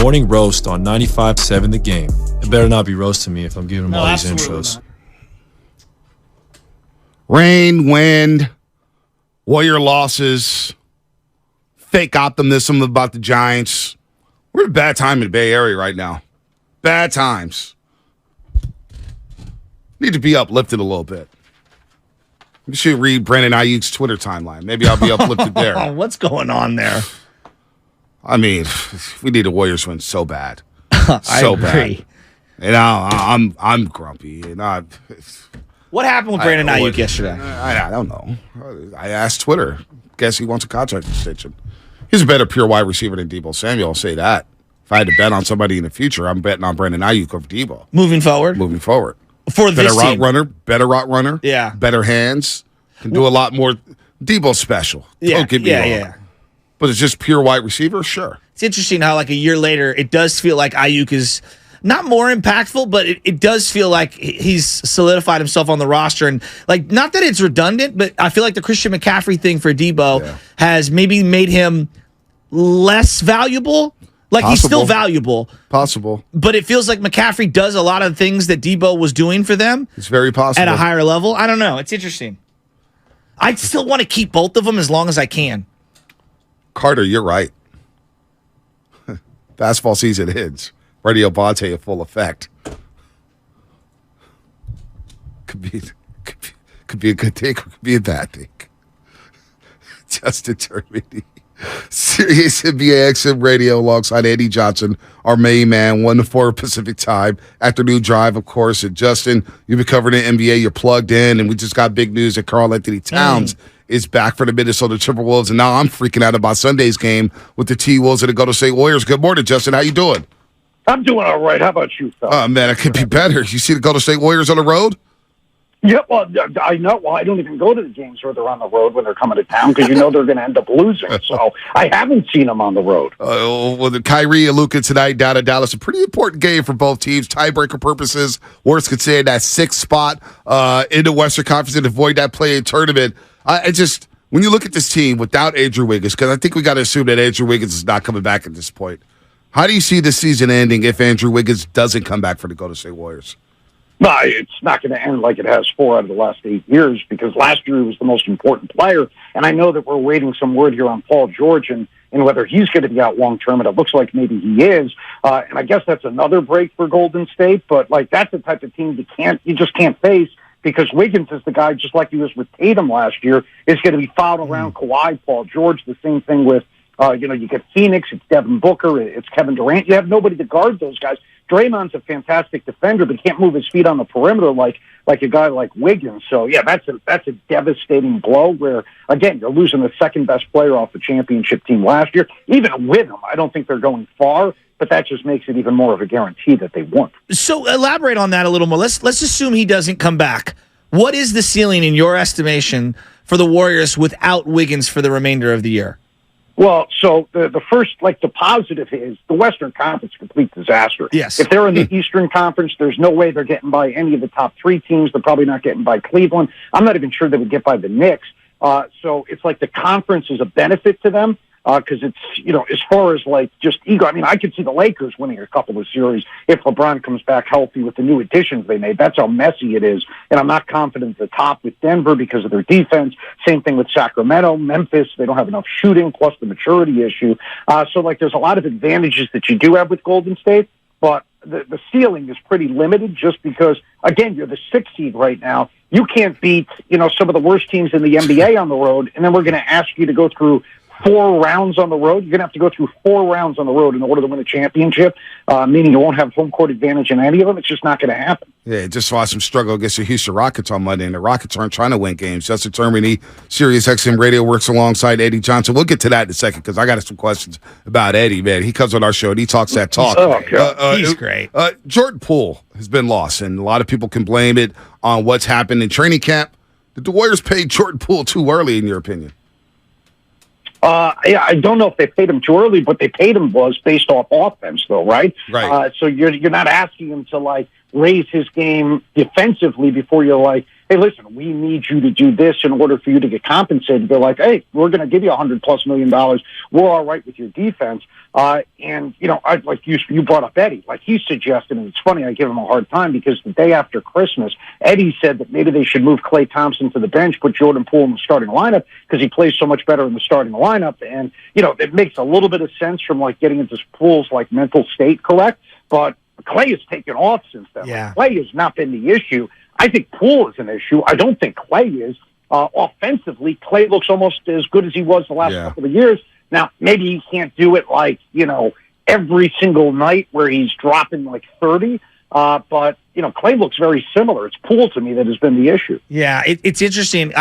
morning roast on 95.7 The Game. It better not be roasting me if I'm giving him all these intros. Not. Rain, wind, Warrior losses, fake optimism about the Giants. We're at a bad time in the Bay Area right now. Bad times. Need to be uplifted a little bit. You should read Brandon Ayuk's Twitter timeline. Maybe I'll be uplifted there. What's going on there? I mean, we need the Warriors win so bad. I agree. Bad. And I'm grumpy. And what happened with Brandon Ayuk yesterday? I don't know. I asked Twitter. Guess he wants a contract extension. He's a better pure wide receiver than Deebo Samuel. I'll say that. If I had to bet on somebody in the future, I'm betting on Brandon Ayuk over Deebo. Moving forward? For this team. Better route runner. Yeah. Better hands. Can do a lot more. Deebo's special. Don't get me wrong. Yeah. But it's just pure wide receiver? Sure. It's interesting how, like, a year later, it does feel like Ayuk is not more impactful, but it does feel like he's solidified himself on the roster. And, like, not that it's redundant, but I feel like the Christian McCaffrey thing for Deebo has maybe made him less valuable. Like, He's still valuable. Possible. But it feels like McCaffrey does a lot of things that Deebo was doing for them. It's very possible. At a higher level. I don't know. It's interesting. I still want to keep both of them as long as I can. Carter, you're right. Basketball season ends. Radio Bonte in full effect. Could be a good thing, could be a bad thing. Justin Termine. Sirius NBA XM Radio alongside Eddie Johnson, our main man, 1 to 4 Pacific time. Afternoon drive, of course. And Justin, you've been covering the NBA. You're plugged in. And we just got big news that Karl Anthony Towns is back for the Minnesota Timberwolves. And now I'm freaking out about Sunday's game with the T-Wolves and the Golden State Warriors. Good morning, Justin. How you doing? I'm doing all right. How about you, fellas? Oh, man, I could be better. You see the Golden State Warriors on the road? Yeah, well, I know. Well, I don't even go to the games where they're on the road when they're coming to town because they're going to end up losing. So I haven't seen them on the road. Well, the Kyrie and Luka tonight down at Dallas, a pretty important game for both teams. Tiebreaker purposes, worst could say that 6th spot in the Western Conference and avoid that play-in tournament. When you look at this team without Andrew Wiggins, because I think we got to assume that Andrew Wiggins is not coming back at this point. How do you see the season ending if Andrew Wiggins doesn't come back for the Golden State Warriors? No, it's not going to end like it has 4 out of the last 8 years because last year he was the most important player. And I know that we're waiting some word here on Paul George and whether he's going to be out long term. And it looks like maybe he is. And I guess that's another break for Golden State. But like that's the type of team you just can't face because Wiggins is the guy, just like he was with Tatum last year, is going to be fouled around Kawhi, Paul George. The same thing with you get Phoenix, it's Devin Booker, it's Kevin Durant. You have nobody to guard those guys. Draymond's a fantastic defender, but can't move his feet on the perimeter like a guy like Wiggins. So, yeah, that's a devastating blow where, again, you're losing the second best player off the championship team last year. Even with him, I don't think they're going far, but that just makes it even more of a guarantee that they won't. So elaborate on that a little more. Let's assume he doesn't come back. What is the ceiling, in your estimation, for the Warriors without Wiggins for the remainder of the year? Well, so the first, the positive is the Western Conference is a complete disaster. Yes. If they're in the Eastern Conference, there's no way they're getting by any of the top 3 teams. They're probably not getting by Cleveland. I'm not even sure they would get by the Knicks. So it's like the conference is a benefit to them because it's, as far as just ego, I mean, I could see the Lakers winning a couple of series if LeBron comes back healthy with the new additions they made. That's how messy it is. And I'm not confident at the top with Denver because of their defense. Same thing with Sacramento, Memphis. They don't have enough shooting plus the maturity issue. So there's a lot of advantages that you do have with Golden State, but the ceiling is pretty limited just because, again, you're the 6th seed right now. You can't beat, some of the worst teams in the NBA on the road. And then we're going to ask you to go through 4 rounds on the road. You're going to have to go through 4 rounds on the road in order to win a championship, meaning you won't have home court advantage in any of them. It's just not going to happen. Yeah, just saw some struggle against the Houston Rockets on Monday, and the Rockets aren't trying to win games. Justin Termine, Sirius XM Radio, works alongside Eddie Johnson. We'll get to that in a second because I got some questions about Eddie, man. He comes on our show, and he talks that talk. He's great. Jordan Poole has been lost, and a lot of people can blame it on what's happened in training camp. Did the Warriors pay Jordan Poole too early, in your opinion? I don't know if they paid him too early, but they paid him was based off offense, though, right? Right. So you're not asking him to raise his game defensively before you're hey, listen, we need you to do this in order for you to get compensated. They're like, hey, we're going to give you $100+ million. We're all right with your defense. And, like you brought up Eddie, like he suggested, and it's funny, I give him a hard time because the day after Christmas, Eddie said that maybe they should move Klay Thompson to the bench, put Jordan Poole in the starting lineup because he plays so much better in the starting lineup. And, it makes a little bit of sense from like getting into Poole's like mental state correct. But Klay has taken off since then. Yeah. Klay has not been the issue. I think Poole is an issue. I don't think Klay is. Offensively, Klay looks almost as good as he was the last couple of years. Now, maybe he can't do it like, every single night where he's dropping like 30. But, Klay looks very similar. It's Poole to me that has been the issue. Yeah, it's interesting.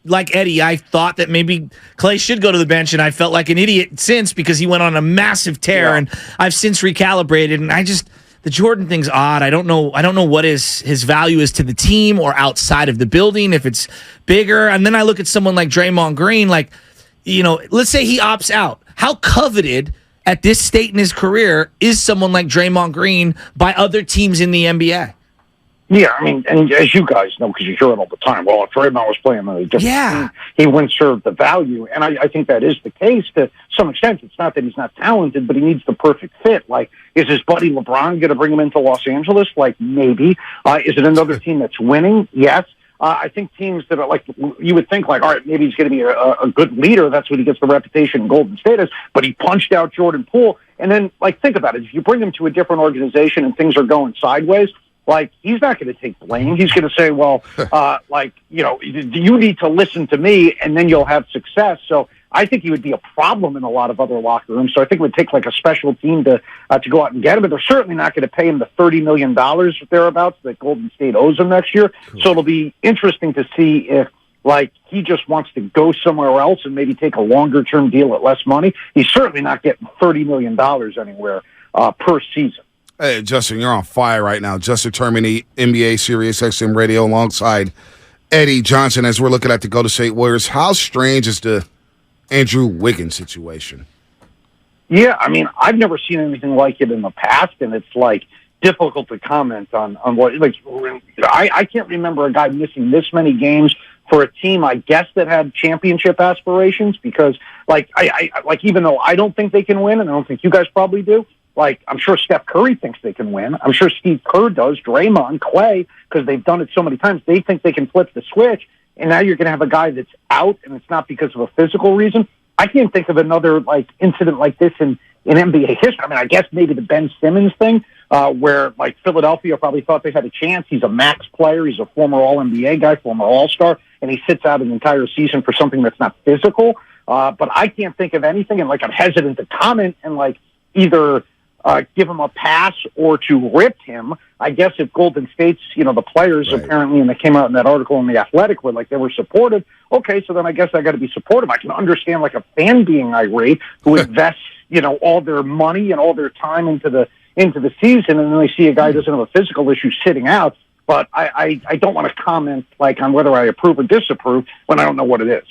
Like Eddie, I thought that maybe Klay should go to the bench, and I felt like an idiot since because he went on a massive tear, and I've since recalibrated, and the Jordan thing's odd. I don't know what his value is to the team or outside of the building, if it's bigger. And then I look at someone like Draymond Green, like, let's say he opts out. How coveted at this state in his career is someone like Draymond Green by other teams in the NBA? Yeah, I mean, and as you guys know, because you hear it all the time, well, if Draymond was playing on a different team, he wouldn't serve the value. And I think that is the case to some extent. It's not that he's not talented, but he needs the perfect fit. Like, is his buddy LeBron going to bring him into Los Angeles? Like, maybe. Is it another team that's winning? Yes. I think teams that are like, you would think like, all right, maybe he's going to be a good leader. That's what he gets the reputation in Golden State as. But he punched out Jordan Poole. And then, like, think about it. If you bring him to a different organization and things are going sideways, like, he's not going to take blame. He's going to say, well, you need to listen to me, and then you'll have success. So I think he would be a problem in a lot of other locker rooms. So I think it would take, like, a special team to go out and get him. But they're certainly not going to pay him the $30 million thereabouts that Golden State owes him next year. Cool. So it'll be interesting to see if, like, he just wants to go somewhere else and maybe take a longer-term deal at less money. He's certainly not getting $30 million anywhere per season. Hey, Justin, you're on fire right now. Justin Termine, NBA Sirius XM Radio, alongside Eddie Johnson as we're looking at the Golden State Warriors. How strange is the Andrew Wiggins situation? Yeah, I mean, I've never seen anything like it in the past, and it's, like, difficult to comment on what, like, I can't remember a guy missing this many games for a team, I guess, that had championship aspirations because, like, I even though I don't think they can win, and I don't think you guys probably do, like, I'm sure Steph Curry thinks they can win. I'm sure Steve Kerr does, Draymond, Klay, because they've done it so many times. They think they can flip the switch, and now you're going to have a guy that's out, and it's not because of a physical reason. I can't think of another, like, incident like this in NBA history. I mean, I guess maybe the Ben Simmons thing, where, like, Philadelphia probably thought they had a chance. He's a max player. He's a former All-NBA guy, former All-Star, and he sits out an entire season for something that's not physical. But I can't think of anything, and, like, I'm hesitant to comment and, like, either give him a pass or to rip him. I guess if Golden State's, the players apparently, and they came out in that article in The Athletic where, like, they were supportive. Okay, so then I guess I got to be supportive. I can understand, like, a fan being irate who invests, all their money and all their time into the season, and then they see a guy who doesn't have a physical issue sitting out. But I don't want to comment, like, on whether I approve or disapprove when I don't know what it is.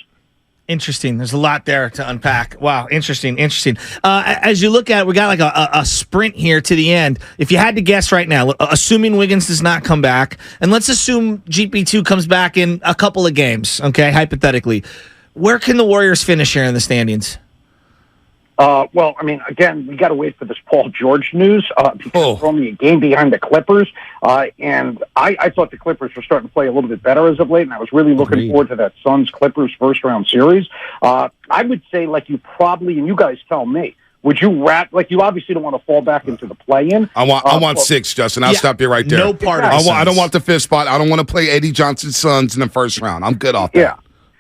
Interesting. There's a lot there to unpack. Wow. Interesting. As you look at it, we got like a sprint here to the end. If you had to guess right now, assuming Wiggins does not come back, and let's assume GP2 comes back in a couple of games, okay, hypothetically, where can the Warriors finish here in the standings? Well, I mean, again, we got to wait for this Paul George news because we're only a game behind the Clippers. And I thought the Clippers were starting to play a little bit better as of late, and I was really looking forward to that Suns-Clippers first-round series. I would say, like, you probably, and you guys tell me, would you like, you obviously don't want to fall back into the play-in. I want 6, Justin. I'll stop you right there. No part of I don't want the fifth spot. I don't want to play Eddie Johnson's Suns in the first round. I'm good off that. Yeah.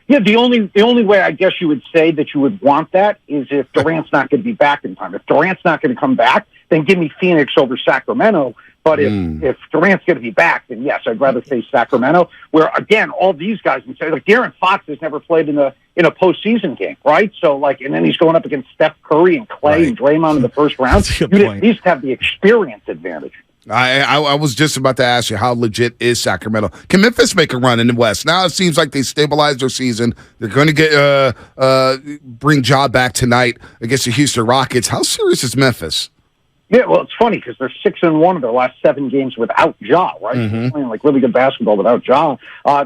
Yeah, the only way I guess you would say that you would want that is if Durant's not going to be back in time. If Durant's not going to come back, then give me Phoenix over Sacramento. But if Durant's going to be back, then yes, I'd rather face Sacramento. Where again, all these guys can say, like, De'Aaron Fox has never played in a postseason game, right? So, like, and then he's going up against Steph Curry and Klay and Draymond in the first round. You'd at least have the experience advantage. I was just about to ask you, how legit is Sacramento? Can Memphis make a run in the West? Now it seems like they stabilized their season. They're going to get bring Ja back tonight against the Houston Rockets. How serious is Memphis? Yeah, well, it's funny because they're 6-1 of their last 7 games without Ja, right? They're playing like really good basketball without Ja.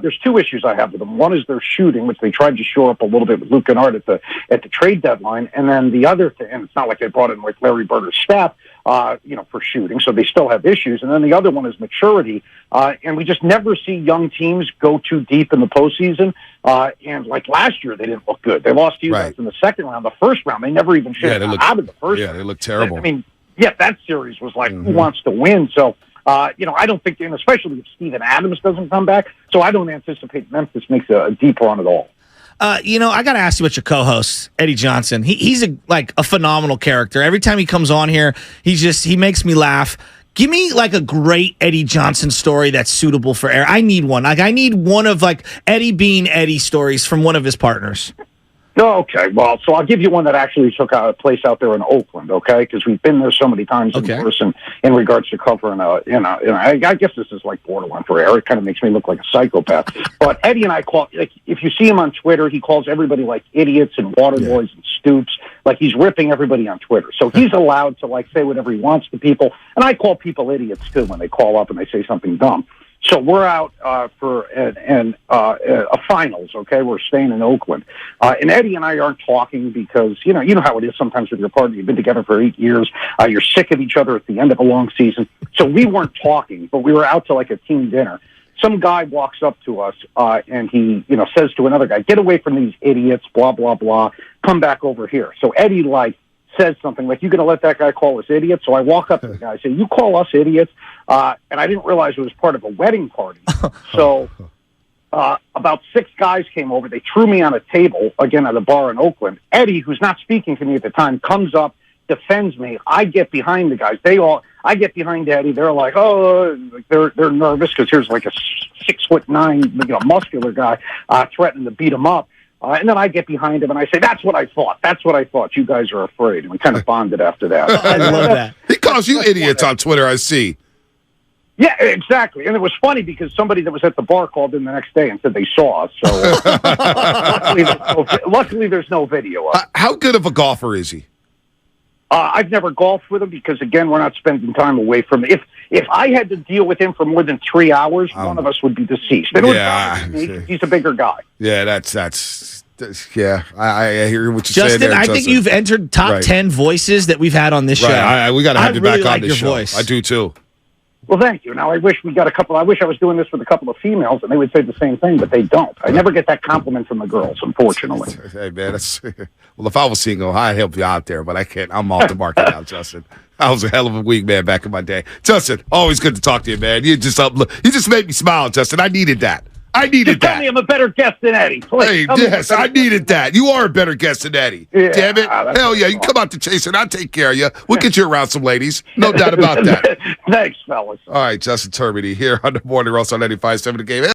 There's 2 issues I have with them. One is their shooting, which they tried to shore up a little bit with Luke Kennard at the trade deadline, and then the other thing, and it's not like they brought in like Larry Bird or Steph, for shooting, so they still have issues. And then the other one is maturity, and we just never see young teams go too deep in the postseason. And like last year, they didn't look good. They lost to you guys in the second round. The first round, they never even shit out of the first. Yeah, they looked terrible. I mean. Yeah, that series was like, who wants to win? So, I don't think, and especially if Steven Adams doesn't come back, so I don't anticipate Memphis makes a deep run at all. I got to ask you about your co-host, Eddie Johnson. He's a phenomenal character. Every time he comes on here, he makes me laugh. Give me like a great Eddie Johnson story that's suitable for air. I need one. Like I need one of like Eddie being Eddie stories from one of his partners. Okay, well, so I'll give you one that actually took a place out there in Oakland, okay? Because we've been there so many times in person in regards to covering, I guess this is like borderline for air. It kind of makes me look like a psychopath. But Eddie and I like, if you see him on Twitter, he calls everybody like idiots and water boys and stoops. Like he's ripping everybody on Twitter. So he's allowed to like say whatever he wants to people. And I call people idiots too when they call up and they say something dumb. So we're out for a finals, okay? We're staying in Oakland. And Eddie and I aren't talking because, you know how it is sometimes with your partner. You've been together for 8 years. You're sick of each other at the end of a long season. So we weren't talking, but we were out to like a team dinner. Some guy walks up to us and he, says to another guy, get away from these idiots, blah, blah, blah. Come back over here. So Eddie, says something like, you going to let that guy call us idiots? So I walk up to the guy and say, you call us idiots? And I didn't realize it was part of a wedding party. So about 6 guys came over. They threw me on a table, again, at a bar in Oakland. Eddie, who's not speaking to me at the time, comes up, defends me. I get behind the guys. I get behind Eddie. They're like, they're nervous because here's like a 6'9", muscular guy threatening to beat him up. And then I get behind him and I say, that's what I thought. That's what I thought. You guys are afraid. And we kind of bonded after that. I love that. He calls you idiots on Twitter, I see. Yeah, exactly. And it was funny because somebody that was at the bar called in the next day and said they saw us. So luckily there's no video of it. How good of a golfer is he? I've never golfed with him because, again, we're not spending time away from him. If I had to deal with him for more than 3 hours, one of us would be deceased. He's a bigger guy. Yeah, I hear what you're saying there, Justin, I think you've entered top 10 voices that we've had on this show. We got to have you really back on this show. Voice. I do, too. Well, thank you. Now, I wish I was doing this with a couple of females, and they would say the same thing, but they don't. I never get that compliment from the girls, unfortunately. Hey, man, well, if I was single, I'd help you out there, but I can't. I'm off the market now, Justin. I was a hell of a weak man back in my day. Justin, always good to talk to you, man. You just made me smile, Justin. I needed that. Tell me I'm a better guest than Eddie. Please. Hey, yes, I needed that. You are a better guest than Eddie. Yeah, damn it. Hell yeah. You come out to Chase and I'll take care of you. We'll get you around some ladies. No doubt about that. Thanks, fellas. All right, Justin Termine here on the Morning Roast on 95.7 The Game.